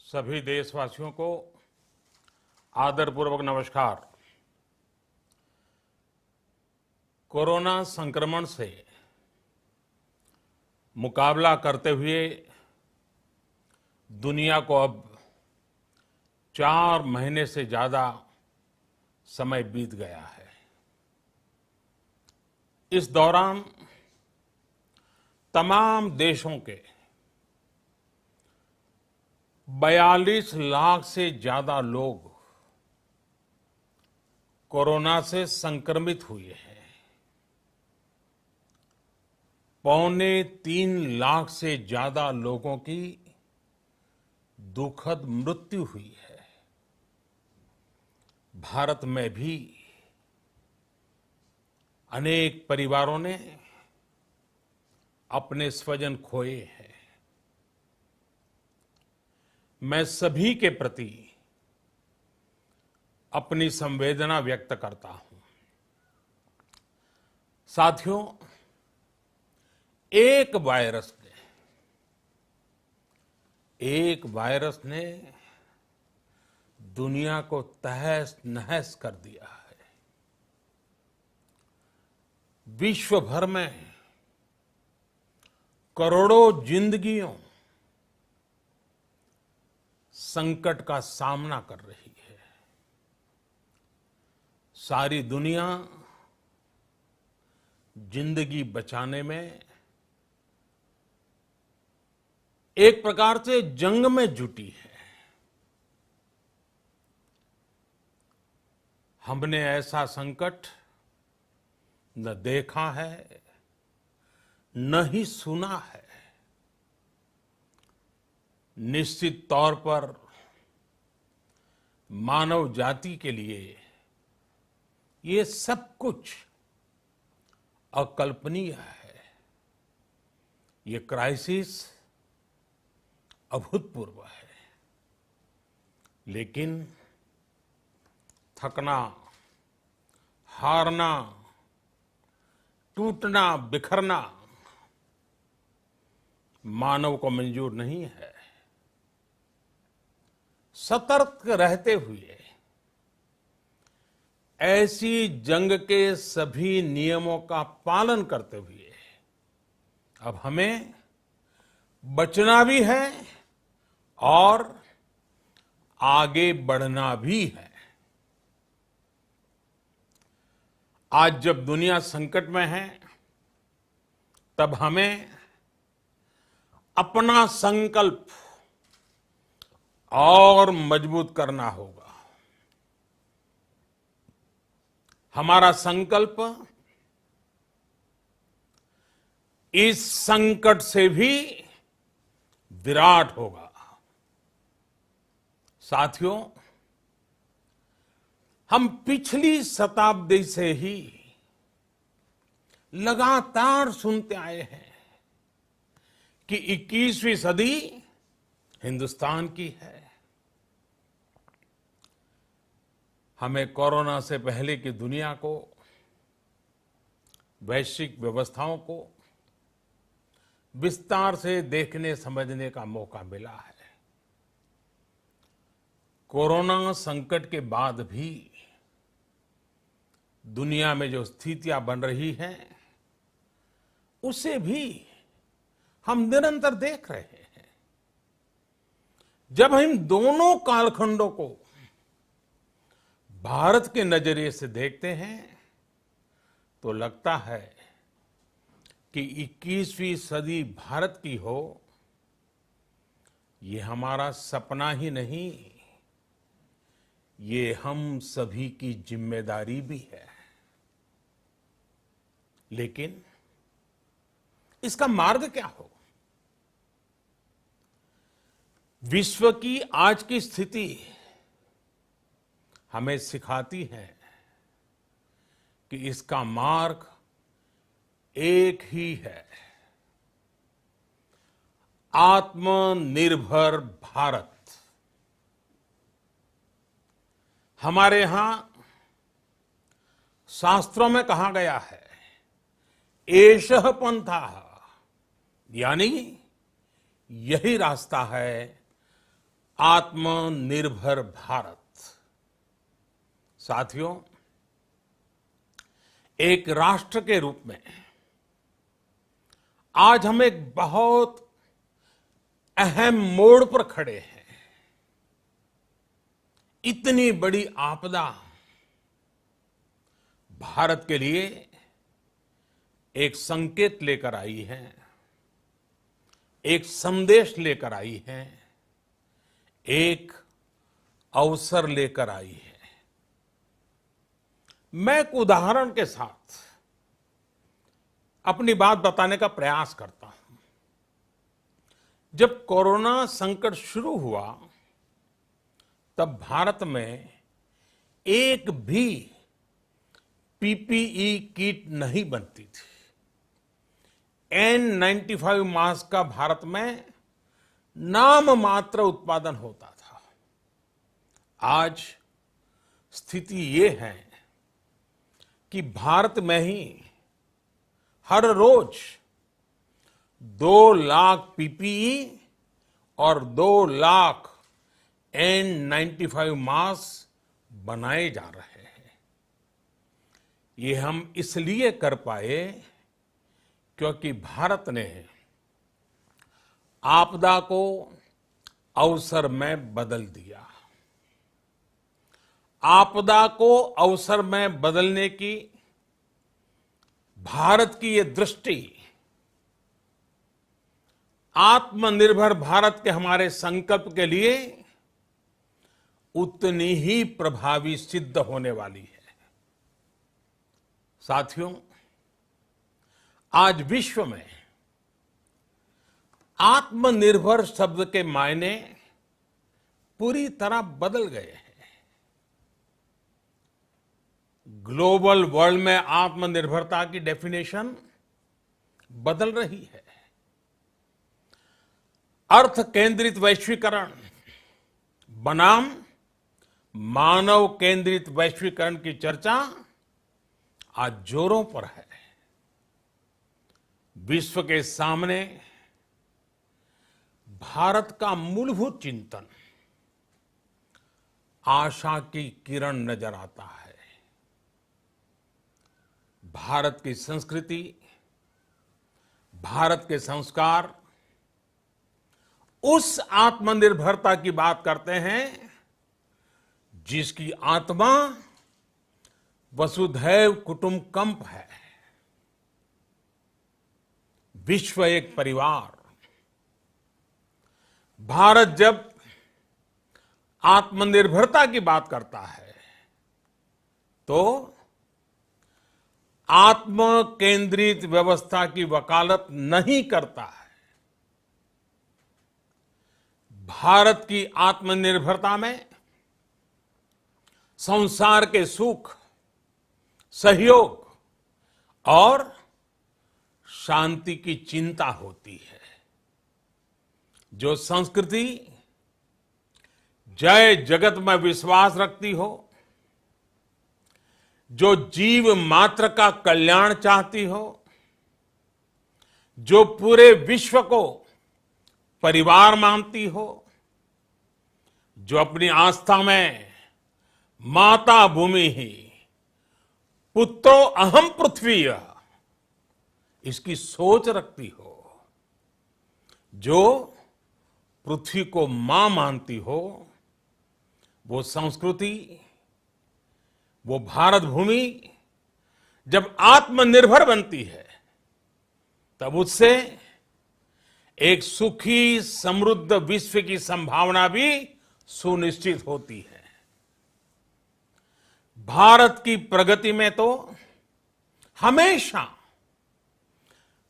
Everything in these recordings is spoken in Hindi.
सभी देशवासियों को आदरपूर्वक नमस्कार। कोरोना संक्रमण से मुकाबला करते हुए दुनिया को अब 4 महीने से ज्यादा समय बीत गया है। इस दौरान तमाम देशों के 42 लाख से ज्यादा लोग कोरोना से संक्रमित हुए हैं। 2.25 लाख से ज्यादा लोगों की दुखद मृत्यु हुई है। भारत में भी अनेक परिवारों ने अपने स्वजन खोए हैं। मैं सभी के प्रति अपनी संवेदना व्यक्त करता हूं। साथियों, एक वायरस ने दुनिया को तहस नहस कर दिया है। विश्व भर में करोड़ों जिंदगियों संकट का सामना कर रही है। सारी दुनिया जिंदगी बचाने में एक प्रकार से जंग में जुटी है। हमने ऐसा संकट न देखा है, न ही सुना है। निश्चित तौर पर मानव जाति के लिए ये सब कुछ अकल्पनीय है। ये क्राइसिस अभूतपूर्व है। लेकिन थकना, हारना, टूटना, बिखरना मानव को मंजूर नहीं है। सतर्क रहते हुए ऐसी जंग के सभी नियमों का पालन करते हुए अब हमें बचना भी है और आगे बढ़ना भी है। आज जब दुनिया संकट में है, तब हमें अपना संकल्प और मजबूत करना होगा। हमारा संकल्प इस संकट से भी विराट होगा। साथियों, हम पिछली शताब्दी से ही लगातार सुनते आए हैं कि 21वीं सदी हिंदुस्तान की है। हमें कोरोना से पहले की दुनिया को, वैश्विक व्यवस्थाओं को विस्तार से देखने समझने का मौका मिला है। कोरोना संकट के बाद भी दुनिया में जो स्थितियां बन रही हैं, उसे भी हम निरंतर देख रहे हैं। जब हम दोनों कालखंडों को भारत के नजरिए से देखते हैं, तो लगता है कि 21वीं सदी भारत की हो, ये हमारा सपना ही नहीं, ये हम सभी की जिम्मेदारी भी है। लेकिन इसका मार्ग क्या हो? विश्व की आज की स्थिति हमें सिखाती है कि इसका मार्ग एक ही है, आत्मनिर्भर भारत। हमारे यहां शास्त्रों में कहा गया है, एषः पंथः, यानी यही रास्ता है आत्मनिर्भर भारत। साथियों, एक राष्ट्र के रूप में आज हम एक बहुत अहम मोड़ पर खड़े हैं। इतनी बड़ी आपदा भारत के लिए एक संकेत लेकर आई है, एक संदेश लेकर आई है, एक अवसर लेकर आई है। मैं एक उदाहरण के साथ अपनी बात बताने का प्रयास करता हूं। जब कोरोना संकट शुरू हुआ, तब भारत में एक भी पीपीई किट नहीं बनती थी। N95 मास्क का भारत में नाम मात्र उत्पादन होता था। आज स्थिति ये है कि भारत में ही हर रोज 2 लाख पीपीई और 2 लाख N95 मास्क बनाए जा रहे हैं। ये हम इसलिए कर पाए क्योंकि भारत ने आपदा को अवसर में बदल दिया। आपदा को अवसर में बदलने की भारत की ये दृष्टि आत्मनिर्भर भारत के हमारे संकल्प के लिए उतनी ही प्रभावी सिद्ध होने वाली है। साथियों, आज विश्व में आत्मनिर्भर शब्द के मायने पूरी तरह बदल गए हैं। ग्लोबल वर्ल्ड में आत्मनिर्भरता की डेफिनेशन बदल रही है। अर्थ केंद्रित वैश्वीकरण बनाम मानव केंद्रित वैश्वीकरण की चर्चा आज जोरों पर है। विश्व के सामने भारत का मूलभूत चिंतन आशा की किरण नजर आता है। भारत की संस्कृति, भारत के संस्कार उस आत्मनिर्भरता की बात करते हैं जिसकी आत्मा वसुधैव कुटुंबकम है। विश्व एक परिवार। भारत जब आत्मनिर्भरता की बात करता है तो आत्म केंद्रित व्यवस्था की वकालत नहीं करता है। भारत की आत्मनिर्भरता में संसार के सुख, सहयोग और शांति की चिंता होती है। जो संस्कृति जय जगत में विश्वास रखती हो, जो जीव मात्र का कल्याण चाहती हो, जो पूरे विश्व को परिवार मानती हो, जो अपनी आस्था में माता भूमि ही पुत्रो अहम पृथ्वी इसकी सोच रखती हो, जो पृथ्वी को मां मानती हो, वो संस्कृति, वो भारत भूमि जब आत्मनिर्भर बनती है तब उससे एक सुखी समृद्ध विश्व की संभावना भी सुनिश्चित होती है। भारत की प्रगति में तो हमेशा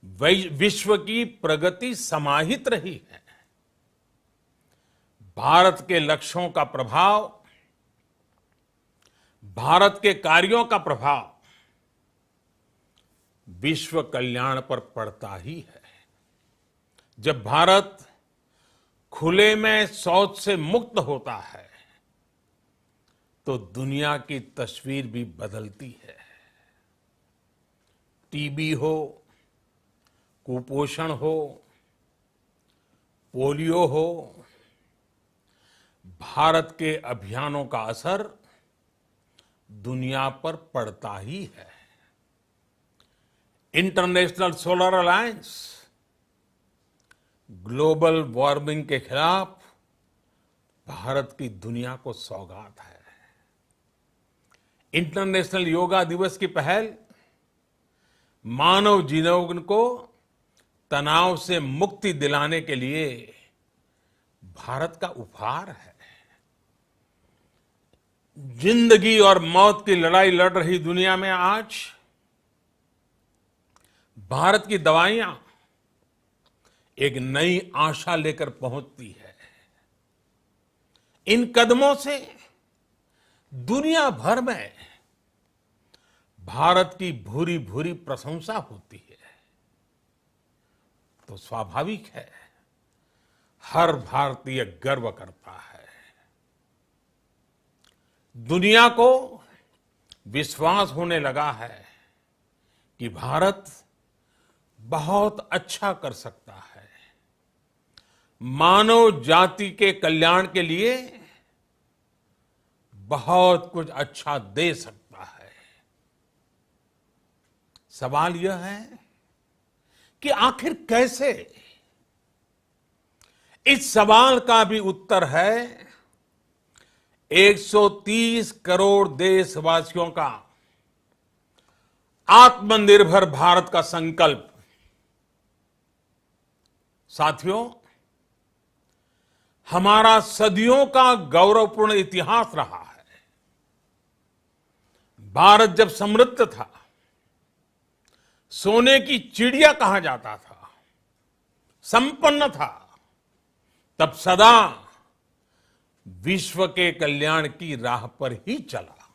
विश्व की प्रगति समाहित रही है। भारत के लक्ष्यों का प्रभाव, भारत के कार्यों का प्रभाव विश्व कल्याण पर पड़ता ही है। जब भारत खुले में शौच से मुक्त होता है तो दुनिया की तस्वीर भी बदलती है। टीबी हो, कुपोषण हो, पोलियो हो, भारत के अभियानों का असर दुनिया पर पड़ता ही है। International solar alliance global warming के खिलाफ भारत की दुनिया को सौगात है। इंटरनेशनल योगा दिवस की पहल मानव जीवन को तनाव से मुक्ति दिलाने के लिए भारत का उपहार है। जिंदगी और मौत की लड़ाई लड़ रही दुनिया में आज भारत की दवाइयां एक नई आशा लेकर पहुंचती है। इन कदमों से दुनिया भर में भारत की भूरी भूरी प्रशंसा होती है। तो स्वाभाविक है, हर भारतीय गर्व करता है। दुनिया को विश्वास होने लगा है कि भारत बहुत अच्छा कर सकता है, मानव जाति के कल्याण के लिए बहुत कुछ अच्छा दे सकता है। सवाल यह है कि आखिर कैसे? इस सवाल का भी उत्तर है 130 करोड़ देशवासियों का आत्मनिर्भर भारत का संकल्प। साथियों, हमारा सदियों का गौरवपूर्ण इतिहास रहा है। भारत जब समृद्ध था, सोने की चिड़िया कहा जाता था, संपन्न था, तब सदा विश्व के कल्याण की राह पर ही चला।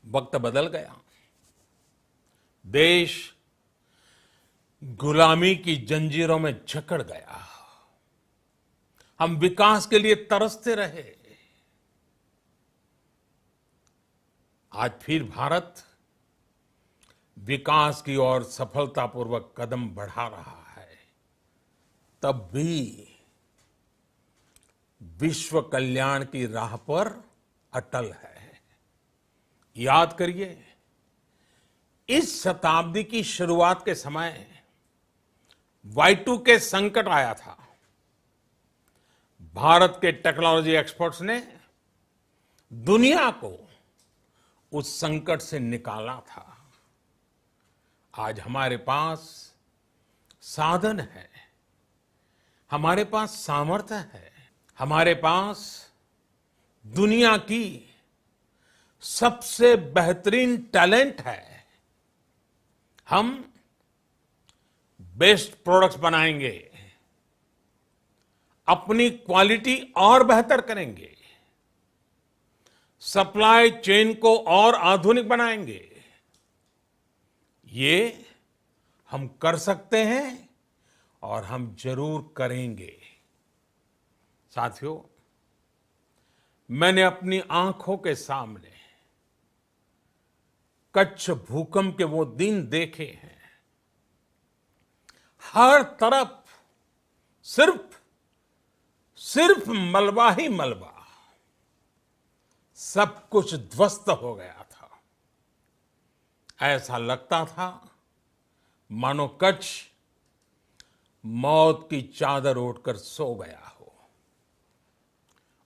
वक्त बदल गया, देश गुलामी की जंजीरों में जकड़ गया। हम विकास के लिए तरसते रहे। आज फिर भारत विकास की ओर सफलतापूर्वक कदम बढ़ा रहा है। तब भी विश्व कल्याण की राह पर अटल है। याद करिए, इस शताब्दी की शुरुआत के समय Y2K संकट आया था। भारत के टेक्नोलॉजी एक्सपर्ट्स ने दुनिया को उस संकट से निकाला था। आज हमारे पास साधन है, हमारे पास सामर्थ्य है, हमारे पास दुनिया की सबसे बेहतरीन टैलेंट है। हम बेस्ट प्रोडक्ट्स बनाएंगे, अपनी क्वालिटी और बेहतर करेंगे, सप्लाई चेन को और आधुनिक बनाएंगे। ये हम कर सकते हैं और हम जरूर करेंगे। साथियों, मैंने अपनी आंखों के सामने कच्छ भूकंप के वो दिन देखे हैं। हर तरफ सिर्फ मलबा ही मलबा, सब कुछ ध्वस्त हो गया था। ऐसा लगता था मानो कच्छ मौत की चादर ओढ़कर सो गया हो।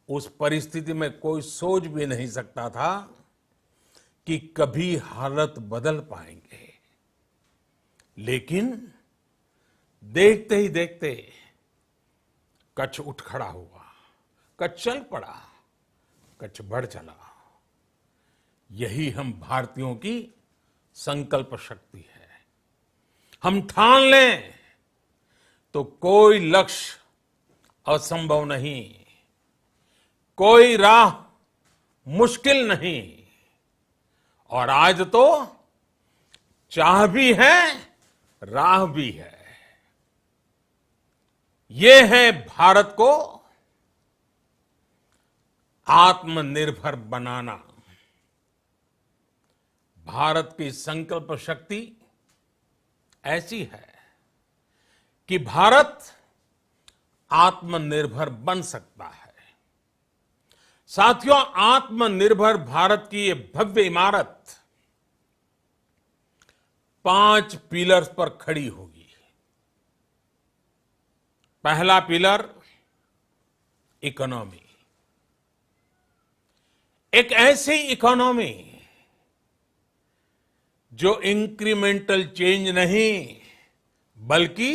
उस परिस्थिति में कोई सोच भी नहीं सकता था कि कभी हालत बदल पाएंगे। लेकिन देखते ही देखते कच्छ उठ खड़ा हुआ, कच्छ चल पड़ा, कच्छ बढ़ चला। यही हम भारतीयों की संकल्प शक्ति है। हम ठान लें तो कोई लक्ष्य असंभव नहीं, कोई राह मुश्किल नहीं। और आज तो चाह भी है, राह भी है। ये है भारत को आत्मनिर्भर बनाना। भारत की संकल्प शक्ति ऐसी है कि भारत आत्मनिर्भर बन सकता है। साथियों, आत्मनिर्भर भारत की ये भव्य इमारत 5 पिलर्स पर खड़ी होगी। पहला पिलर, इकोनॉमी। एक ऐसी इकोनॉमी जो इंक्रीमेंटल चेंज नहीं बल्कि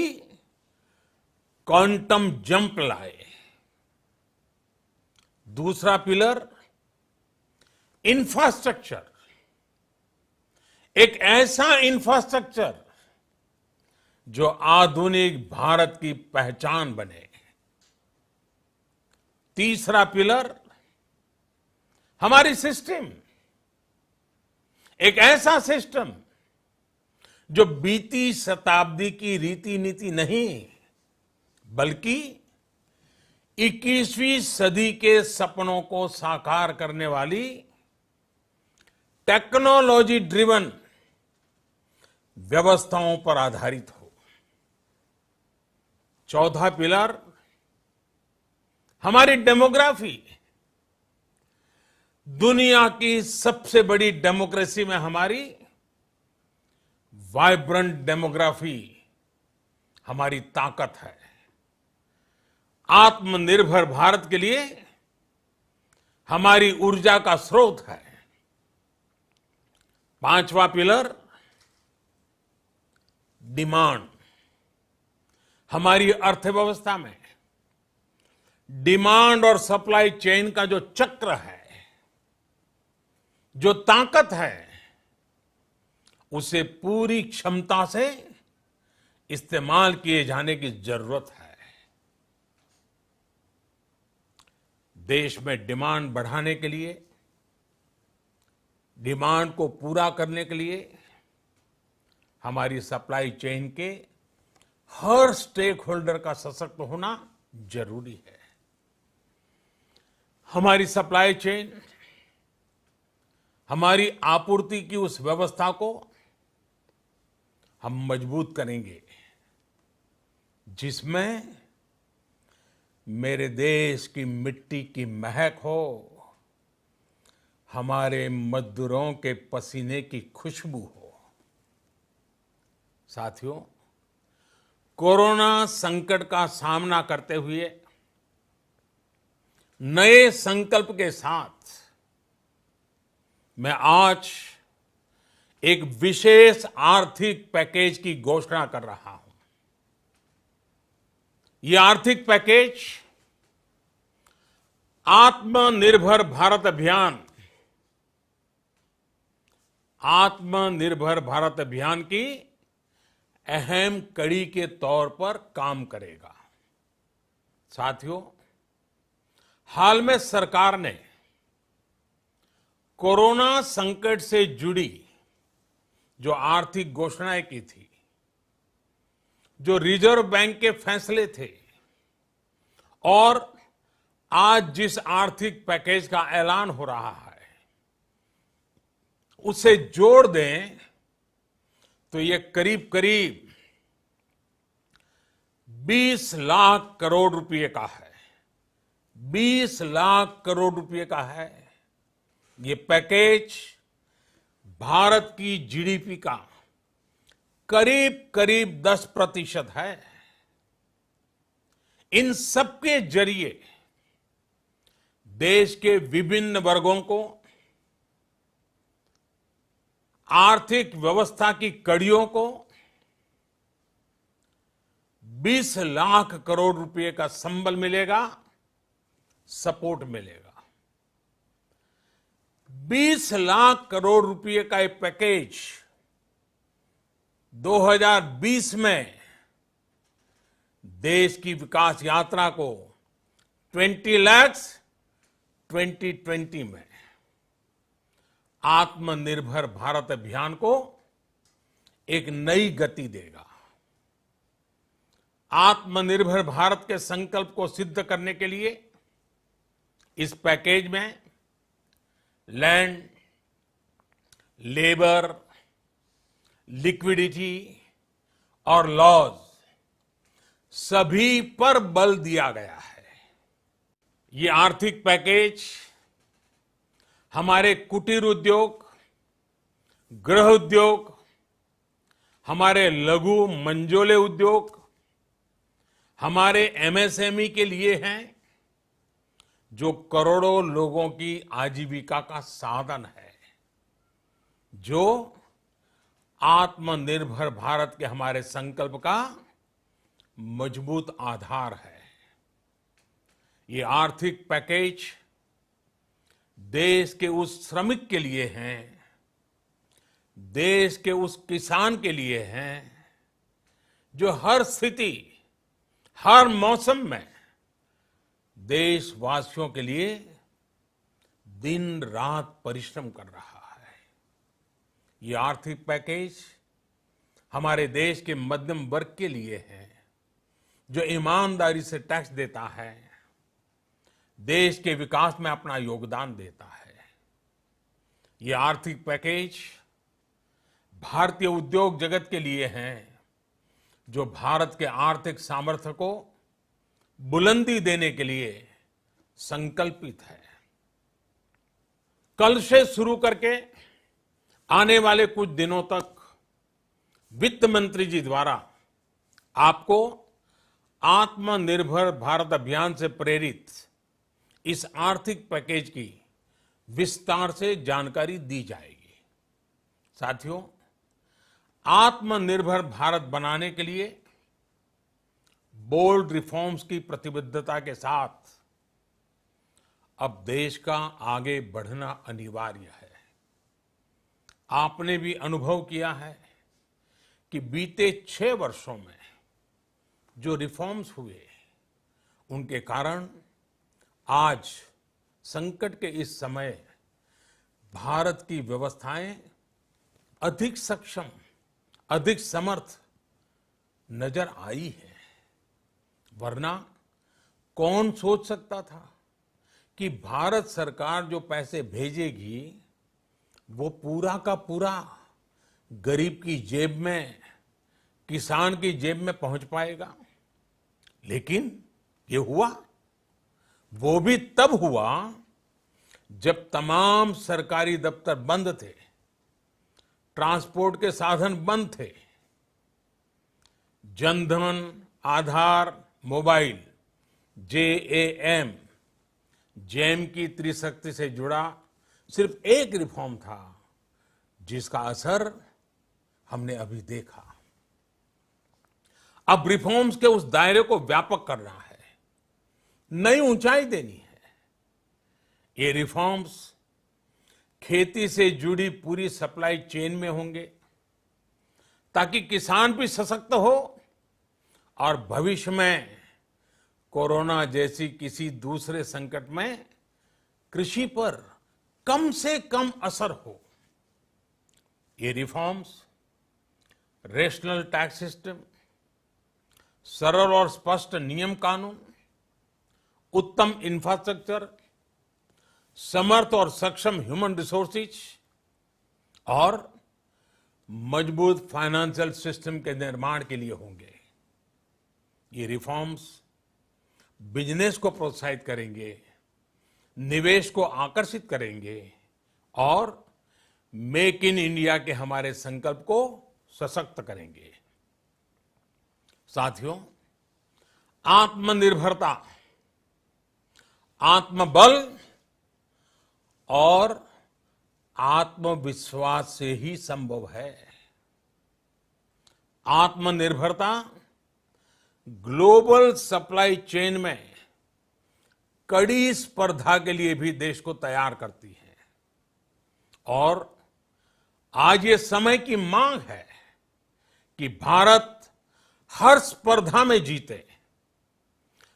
क्वांटम जंप लाए। दूसरा पिलर, इंफ्रास्ट्रक्चर। एक ऐसा इंफ्रास्ट्रक्चर जो आधुनिक भारत की पहचान बने। तीसरा पिलर, हमारी सिस्टम। एक ऐसा सिस्टम जो बीती शताब्दी की रीति नीति नहीं बल्कि 21वीं सदी के सपनों को साकार करने वाली टेक्नोलॉजी ड्रिवन व्यवस्थाओं पर आधारित हो। चौथा पिलर, हमारी डेमोग्राफी। दुनिया की सबसे बड़ी डेमोक्रेसी में हमारी वाइब्रेंट डेमोग्राफी हमारी ताकत है। आत्मनिर्भर भारत के लिए हमारी ऊर्जा का स्रोत है। पांचवा पिलर, डिमांड। हमारी अर्थव्यवस्था में डिमांड और सप्लाई चेन का जो चक्र है, जो ताकत है, उसे पूरी क्षमता से इस्तेमाल किए जाने की जरूरत है। देश में डिमांड बढ़ाने के लिए, डिमांड को पूरा करने के लिए हमारी सप्लाई चेन के हर स्टेक होल्डर का सशक्त होना जरूरी है। हमारी सप्लाई चेन, हमारी आपूर्ति की उस व्यवस्था को हम मजबूत करेंगे जिसमें मेरे देश की मिट्टी की महक हो, हमारे मजदूरों के पसीने की खुशबू हो। साथियों, कोरोना संकट का सामना करते हुए नए संकल्प के साथ मैं आज एक विशेष आर्थिक पैकेज की घोषणा कर रहा हूं। यह आर्थिक पैकेज आत्मनिर्भर भारत अभियान, आत्मनिर्भर भारत अभियान की अहम कड़ी के तौर पर काम करेगा। साथियों, हाल में सरकार ने कोरोना संकट से जुड़ी जो आर्थिक घोषणाएं की थी, जो रिजर्व बैंक के फैसले थे और आज जिस आर्थिक पैकेज का ऐलान हो रहा है, उसे जोड़ दें तो ये करीब करीब 20 लाख करोड़ रुपए का है। 20 लाख करोड़ रुपए का है। ये पैकेज भारत की जीडीपी का करीब करीब 10% है। इन सबके जरिए देश के विभिन्न वर्गों को आर्थिक व्यवस्था की कड़ियों को 20 लाख करोड़ रुपए का संबल मिलेगा, सपोर्ट मिलेगा। 20 लाख करोड़ रुपए का ये पैकेज 2020 में देश की विकास यात्रा को 20 लाख 2020 में आत्मनिर्भर भारत अभियान को एक नई गति देगा। आत्मनिर्भर भारत के संकल्प को सिद्ध करने के लिए इस पैकेज में लैंड, लेबर, लिक्विडिटी और लॉज सभी पर बल दिया गया है। ये आर्थिक पैकेज हमारे कुटीर उद्योग, गृह उद्योग, हमारे लघु मंझोले उद्योग, हमारे एमएसएमई के लिए हैं, जो करोड़ों लोगों की आजीविका का साधन है, जो आत्मनिर्भर भारत के हमारे संकल्प का मजबूत आधार है। ये आर्थिक पैकेज देश के उस श्रमिक के लिए हैं, देश के उस किसान के लिए हैं, जो हर स्थिति, हर मौसम में देशवासियों के लिए दिन रात परिश्रम कर रहा है। ये आर्थिक पैकेज हमारे देश के मध्यम वर्ग के लिए है, जो ईमानदारी से टैक्स देता है, देश के विकास में अपना योगदान देता है। ये आर्थिक पैकेज भारतीय उद्योग जगत के लिए हैं, जो भारत के आर्थिक सामर्थ्य को बुलंदी देने के लिए संकल्पित है। कल से शुरू करके आने वाले कुछ दिनों तक वित्त मंत्री जी द्वारा आपको आत्मनिर्भर भारत अभियान से प्रेरित इस आर्थिक पैकेज की विस्तार से जानकारी दी जाएगी। साथियों, आत्मनिर्भर भारत बनाने के लिए बोल्ड रिफॉर्म्स की प्रतिबद्धता के साथ अब देश का आगे बढ़ना अनिवार्य है। आपने भी अनुभव किया है कि बीते 6 वर्षों में जो रिफॉर्म्स हुए, उनके कारण आज संकट के इस समय भारत की व्यवस्थाएं अधिक सक्षम, अधिक समर्थ नजर आई है। वरना कौन सोच सकता था कि भारत सरकार जो पैसे भेजेगी वो पूरा का पूरा गरीब की जेब में, किसान की जेब में पहुंच पाएगा। लेकिन ये हुआ, वो भी तब हुआ जब तमाम सरकारी दफ्तर बंद थे, ट्रांसपोर्ट के साधन बंद थे। जनधन, आधार, मोबाइल, जेएएम, जैम की त्रिशक्ति से जुड़ा सिर्फ एक रिफॉर्म था, जिसका असर हमने अभी देखा। अब रिफॉर्म्स के उस दायरे को व्यापक करना है, नई ऊंचाई देनी है। ये रिफॉर्म्स खेती से जुड़ी पूरी सप्लाई चेन में होंगे, ताकि किसान भी सशक्त हो और भविष्य में कोरोना जैसी किसी दूसरे संकट में कृषि पर कम से कम असर हो। ये रिफॉर्म्स रेशनल टैक्स सिस्टम, सरल और स्पष्ट नियम कानून, उत्तम इंफ्रास्ट्रक्चर, समर्थ और सक्षम ह्यूमन रिसोर्सेज और मजबूत फाइनेंशियल सिस्टम के निर्माण के लिए होंगे। ये रिफॉर्म्स बिजनेस को प्रोत्साहित करेंगे, निवेश को आकर्षित करेंगे और मेक इन इंडिया के हमारे संकल्प को सशक्त करेंगे। साथियों, आत्मनिर्भरता, आत्मबल और आत्मविश्वास से ही संभव है। आत्मनिर्भरता ग्लोबल सप्लाई चेन में कड़ी स्पर्धा के लिए भी देश को तैयार करती है और आज ये समय की मांग है कि भारत हर स्पर्धा में जीते,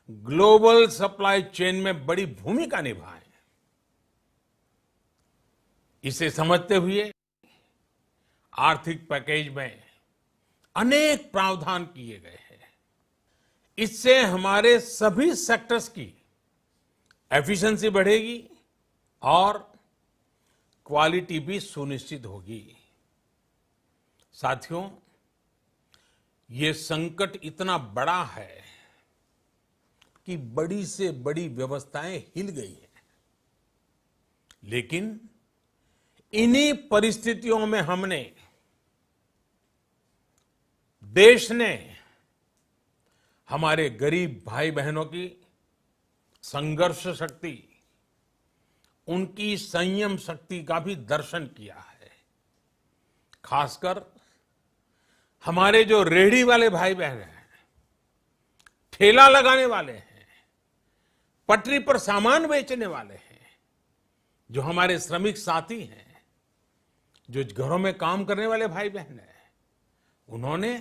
ग्लोबल सप्लाई चेन में बड़ी भूमिका निभाए। इसे समझते हुए आर्थिक पैकेज में अनेक प्रावधान किए गए हैं। इससे हमारे सभी सेक्टर्स की एफिशिएंसी बढ़ेगी और क्वालिटी भी सुनिश्चित होगी। साथियों, ये संकट इतना बड़ा है कि बड़ी से बड़ी व्यवस्थाएं हिल गई हैं। लेकिन इन्हीं परिस्थितियों में हमने, देश ने हमारे गरीब भाई बहनों की संघर्ष शक्ति, उनकी संयम शक्ति का भी दर्शन किया है। खासकर हमारे जो रेहड़ी वाले भाई बहन हैं, ठेला लगाने वाले हैं, पटरी पर सामान बेचने वाले हैं, जो हमारे श्रमिक साथी हैं, जो घरों में काम करने वाले भाई बहन हैं, उन्होंने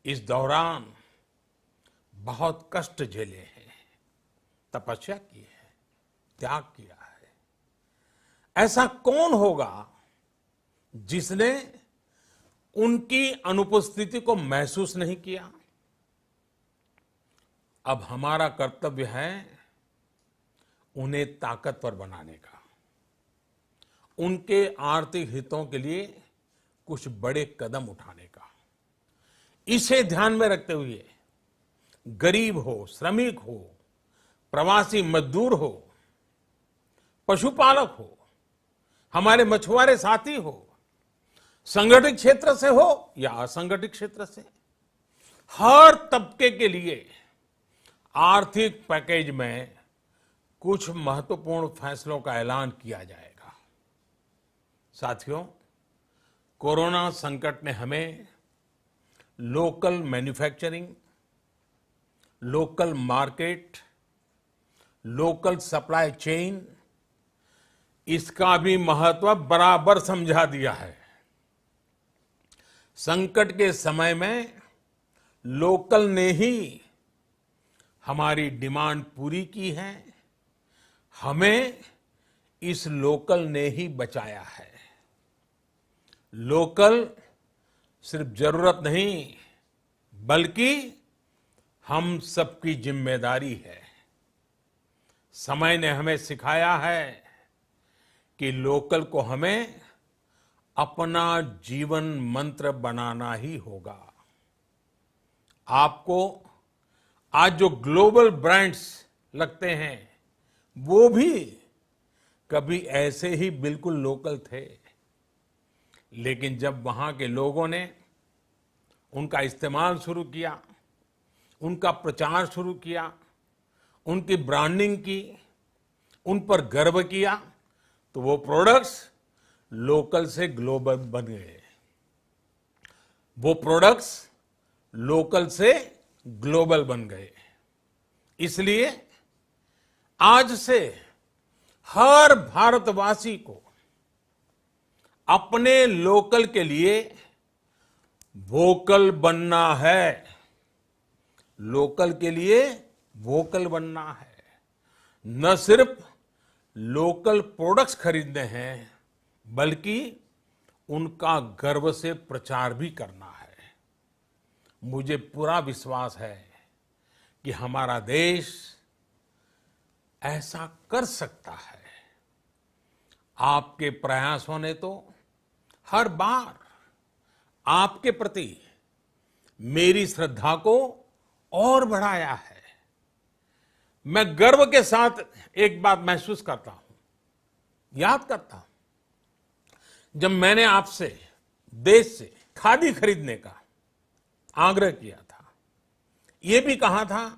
इस दौरान बहुत कष्ट झेले हैं, तपस्या की है, त्याग किया है। ऐसा कौन होगा जिसने उनकी अनुपस्थिति को महसूस नहीं किया? अब हमारा कर्तव्य है उन्हें ताकतवर बनाने का, उनके आर्थिक हितों के लिए कुछ बड़े कदम उठाने का। इसे ध्यान में रखते हुए गरीब हो, श्रमिक हो, प्रवासी मजदूर हो, पशुपालक हो, हमारे मछुआरे साथी हो, संगठित क्षेत्र से हो या असंगठित क्षेत्र से, हर तबके के लिए आर्थिक पैकेज में कुछ महत्वपूर्ण फैसलों का ऐलान किया जाएगा। साथियों, कोरोना संकट ने हमें local manufacturing, local market, local supply chain, इसका भी महत्व बराबर समझा दिया है। संकट के समय में लोकल ने ही हमारी डिमांड पूरी की है, हमें इस लोकल ने ही बचाया है। लोकल सिर्फ जरूरत नहीं, बल्कि हम सबकी जिम्मेदारी है। समय ने हमें सिखाया है कि लोकल को हमें अपना जीवन मंत्र बनाना ही होगा। आपको आज जो ग्लोबल ब्रांड्स लगते हैं, वो भी कभी ऐसे ही बिल्कुल लोकल थे, लेकिन जब वहां के लोगों ने उनका इस्तेमाल शुरू किया, उनका प्रचार शुरू किया, उनकी ब्रांडिंग की, उन पर गर्व किया, तो वो प्रोडक्ट्स लोकल से ग्लोबल बन गए। वो प्रोडक्ट्स लोकल से ग्लोबल बन गए। इसलिए आज से हर भारतवासी को अपने लोकल के लिए वोकल बनना है। लोकल के लिए वोकल बनना है। न सिर्फ लोकल प्रोडक्ट्स खरीदने हैं, बल्कि उनका गर्व से प्रचार भी करना है। मुझे पूरा विश्वास है कि हमारा देश ऐसा कर सकता है। आपके प्रयासों ने तो हर बार आपके प्रति मेरी श्रद्धा को और बढ़ाया है। मैं गर्व के साथ एक बात महसूस करता हूं, याद करता हूं, जब मैंने आपसे देश से खादी खरीदने का आग्रह किया था, यह भी कहा था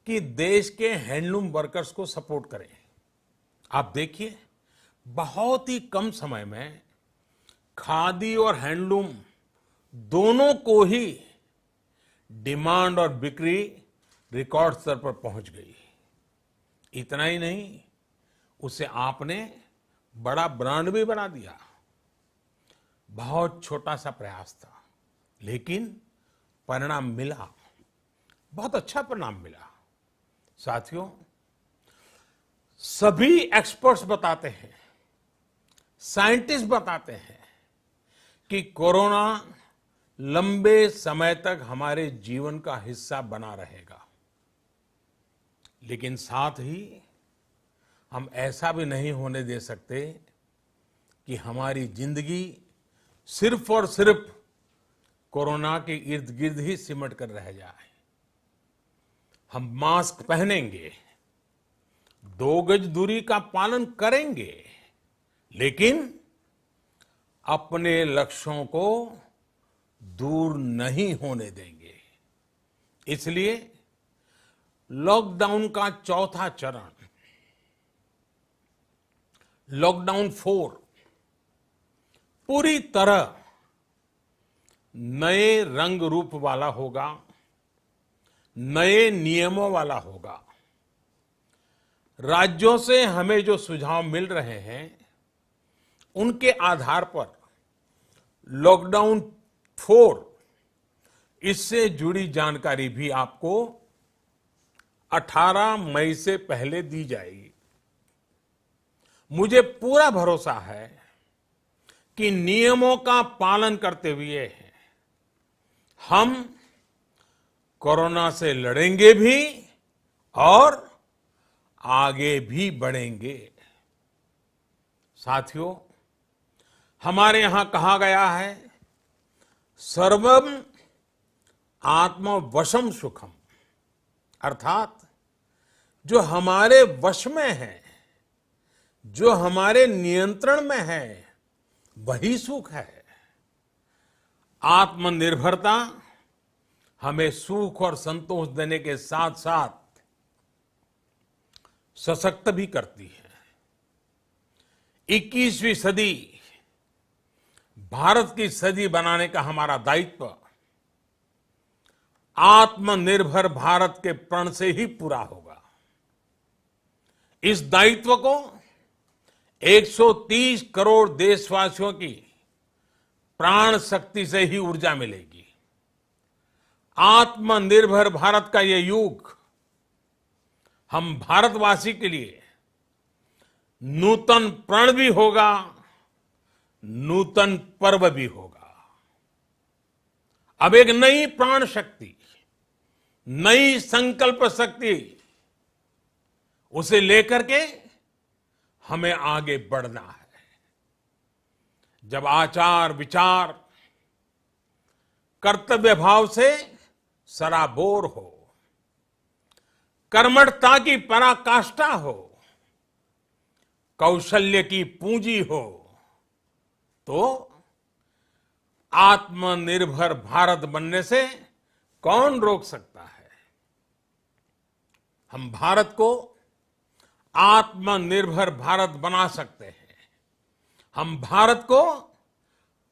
कि देश के हैंडलूम वर्कर्स को सपोर्ट करें। आप देखिए, बहुत ही कम समय में खादी और हैंडलूम दोनों को ही डिमांड और बिक्री रिकॉर्ड स्तर पर पहुंच गई। इतना ही नहीं, उसे आपने बड़ा ब्रांड भी बना दिया। बहुत छोटा सा प्रयास था, लेकिन परिणाम मिला, बहुत अच्छा परिणाम मिला। साथियों, सभी एक्सपर्ट्स बताते हैं, साइंटिस्ट बताते हैं कि कोरोना लंबे समय तक हमारे जीवन का हिस्सा बना रहेगा। लेकिन साथ ही हम ऐसा भी नहीं होने दे सकते कि हमारी जिंदगी सिर्फ और सिर्फ कोरोना के इर्द गिर्द ही सिमट कर रह जाए। हम मास्क पहनेंगे, 2 गज दूरी का पालन करेंगे, लेकिन अपने लक्ष्यों को दूर नहीं होने देंगे। इसलिए लॉकडाउन का चौथा चरण, लॉकडाउन 4, पूरी तरह नए रंग रूप वाला होगा, नए नियमों वाला होगा। राज्यों से हमें जो सुझाव मिल रहे हैं, उनके आधार पर लॉकडाउन 4, इससे जुड़ी जानकारी भी आपको 18 मई से पहले दी जाएगी। मुझे पूरा भरोसा है कि नियमों का पालन करते हुए हम कोरोना से लड़ेंगे भी और आगे भी बढ़ेंगे। साथियों, हमारे यहां कहा गया है, सर्वम आत्मवशम सुखम, अर्थात जो हमारे वश में है, जो हमारे नियंत्रण में है, वही सुख है। आत्मनिर्भरता हमें सुख और संतोष देने के साथ साथ सशक्त भी करती है। 21वीं सदी भारत की सदी बनाने का हमारा दायित्व आत्मनिर्भर भारत के प्रण से ही पूरा होगा। इस दायित्व को 130 करोड़ देशवासियों की प्राण शक्ति से ही ऊर्जा मिलेगी। आत्मनिर्भर भारत का ये युग हम भारतवासी के लिए नूतन प्रण भी होगा, नूतन पर्व भी होगा। अब एक नई प्राण शक्ति, नई संकल्प शक्ति, उसे लेकर के हमें आगे बढ़ना है। जब आचार विचार कर्तव्य भाव से सराबोर हो, कर्मठता की पराकाष्ठा हो, कौशल्य की पूंजी हो, तो आत्मनिर्भर भारत बनने से कौन रोक सकता है। हम भारत को आत्मनिर्भर भारत बना सकते हैं। हम भारत को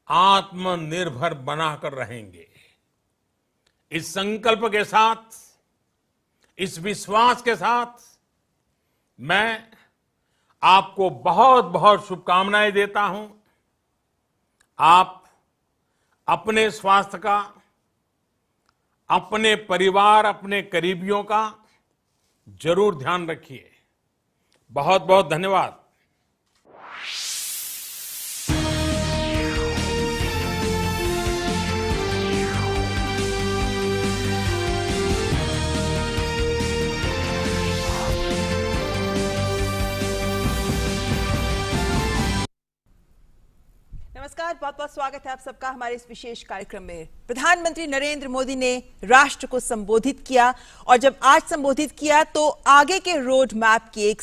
आत्मनिर्भर बनाकर रहेंगे। इस संकल्प के साथ, इस विश्वास के साथ मैं आपको बहुत बहुत शुभकामनाएं देता हूं। आप अपने स्वास्थ्य का, अपने परिवार, अपने करीबियों का जरूर ध्यान रखिए। बहुत बहुत धन्यवाद। नमस्कार, बहुत बहुत स्वागत है आप सबका हमारे इस विशेष कार्यक्रम में। प्रधानमंत्री नरेंद्र मोदी ने राष्ट्र को संबोधित किया और जब आज संबोधित किया तो आगे के रोड मैप की एक